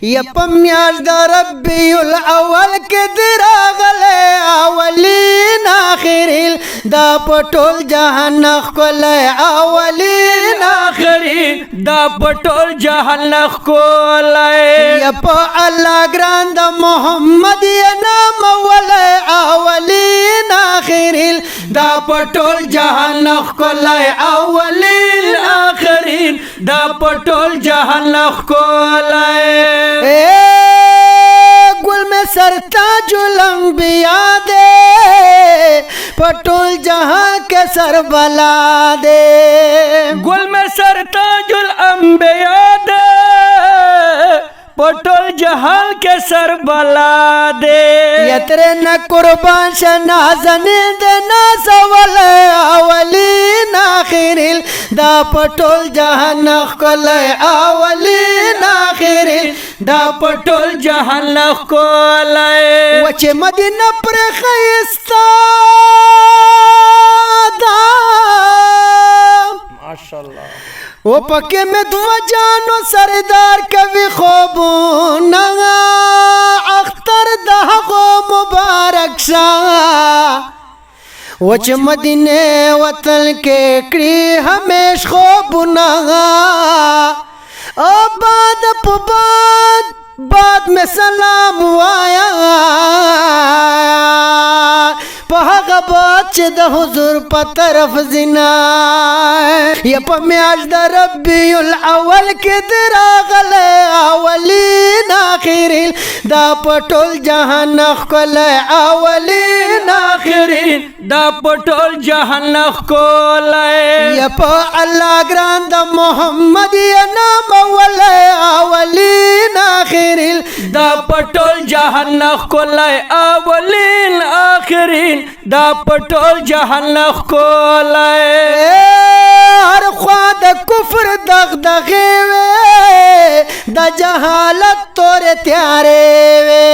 یا پمیاش دا ربی الاول کے دراغلے اولین آخرین دا پٹول جہان نخکولے اولین آخرین دا پٹول جہان نخکولے یا پا اللہ گران دا محمد یا نام اولے اولین آخرین دا پٹول جہان نخکولے اولین آخرین دا پٹول جہان نخکولے گل میں سرتاج الانبیاء دے پٹول جہاں کے سر بلا دے گل میں سرتاج الانبیاء دے پٹول جہاں کے سر بلا دے یترے نہ قربان شنازنی دے ناسول اولین آخرین دا پٹول جہاں نخکل اولین آخرین دا پٹول جہان نخکولے وچے مدینہ پر خیستا دا ماشاءاللہ وہ پکے میں دو جانو سردار کبھی خوبونا اختر دا غو مبارک شاہ وچ مدینے وطن کے کری ہمیش خوبونا آباد پباد بعد میں سلام وایا پہاگا بات چے دا حضور پا طرف زنا یا پا میاش دا ربی الاول کے دراغل اولین آخرین دا پٹول جہان نخکل اولین آخرین دا پٹول جہان نخکولے یا پا اللہ گران دا محمد یا نام اولین آخرین دا پٹول جہان نخکولے اولین آخرین دا پٹول جہان نخکولے ہر خواہ دا کفر دغدغے وے دا جہالت تورے تیارے وے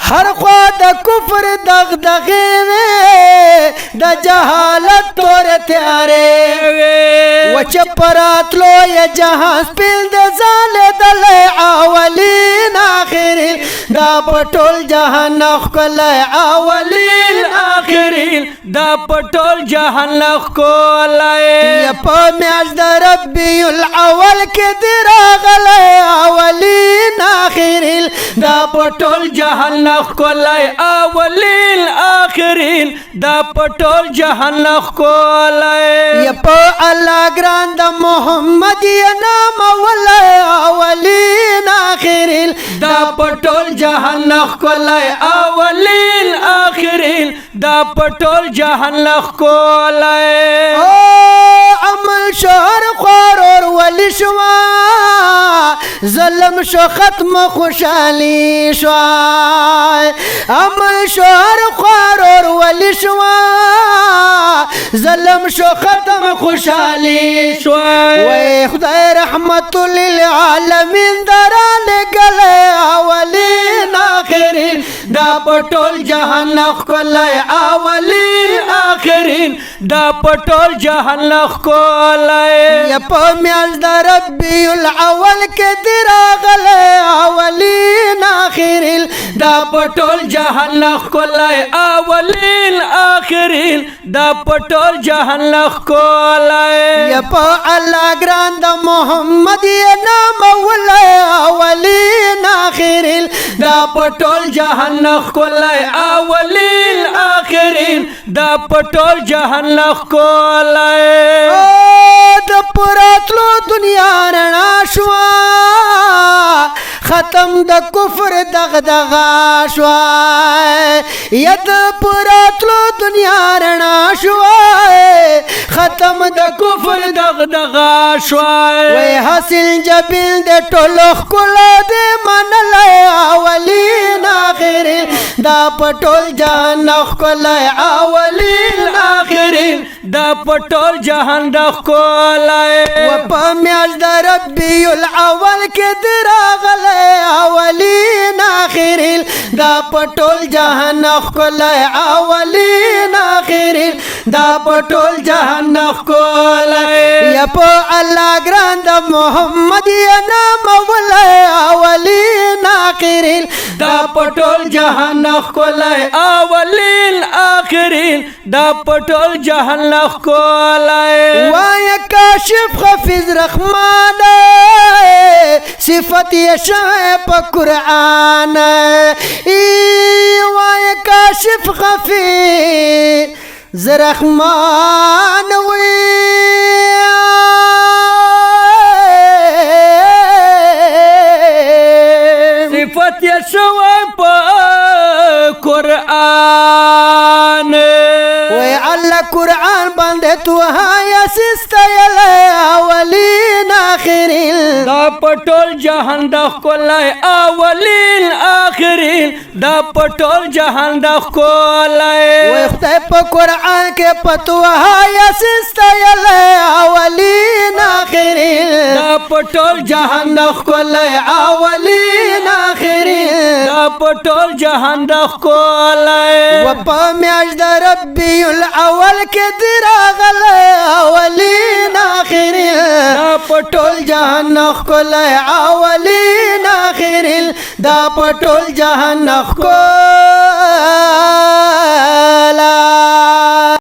ہر خواہ دا کفر دغدغے وے دا جہالت تورے تیارے وے وچ پرات لو یا جہاں سپیل دے زالے دلے اولین آخرین دا پٹول جہاں نخکل اولین آخرین دا پٹول جہان نخکولے یا پا میاش دا ربی الاول کے دراغل اولین آخرین دا پٹول جہان نخکولے اولین آخرین دا پٹول جہان نخکولے یا پا اللہ گران دا محمد یا نام اولین آخرین دا پٹول جہان نخکولے اولین آخرین دا پٹول جہان نخکولے عمل شہر خوار اور ولی شوا ظلم شو ختم خوشحالی شوا عمل شہر خوار اور ولی شوا ظلم شو ختم خوشحالی شوا وے خدای رحمت للعالمین درال گلے اولین آخرین دا پٹول جہان نخکولے اولین آخرین دا پٹول جہان نخکولے یا پا میاش دا ربی الاول کے دراغل اولین آخرین دا پٹول جہان نخکولے اولین آخرین دا پٹول جہان نخکولے یا پا اللہ گران دا محمد یا نام اولین آخرین دا پٹول جہان نخکولے اولین آخرین دا پٹول جہان نخکولے دا پراتلو دنیا رنا شوا ختم دا کفر دغدغا شوا ید پراتلو دنیا رنا شوا ختم دا کفر دغدغا شوا وی حاصل جبیل دے ٹولخ کلا دے من لے اولین آخرین دا پٹول جہان نخکل اولین آخرین دا پٹول جہان نخکولے و پا میاش دا ربی الاول کے دراغل اولین آخرین دا پٹول جہان نخکل اولین آخرین دا پٹول جہان نخکولے یا پا اللہ گران دا محمد یا نام آخرین دا پټول جهان نخکولای اولین آخرین دا پټول جهان نخکولای وایا کاشف حافظ رحمان صفت یشاء پا قرآن وایا کاشف حافظ رحمان صفت یشوی پا قرآن وی اللہ قرآن بندے تو ہایا سستیل اولین آخرین دا پټول جهان د ښکلی اولین آخرین دا پټول جهان د ښکلی وی خدای پا قرآن کے پتو ہایا سستیل اولین آخرین دا پټول جهان د ښکلی اولین آخرین دا پټول جهان د ښکلی و پا میاش دا ربی الاول کے دراغل اولین آخرین دا پټول جهان نخکلی اولین آخرین دا پټول جهان نخکلی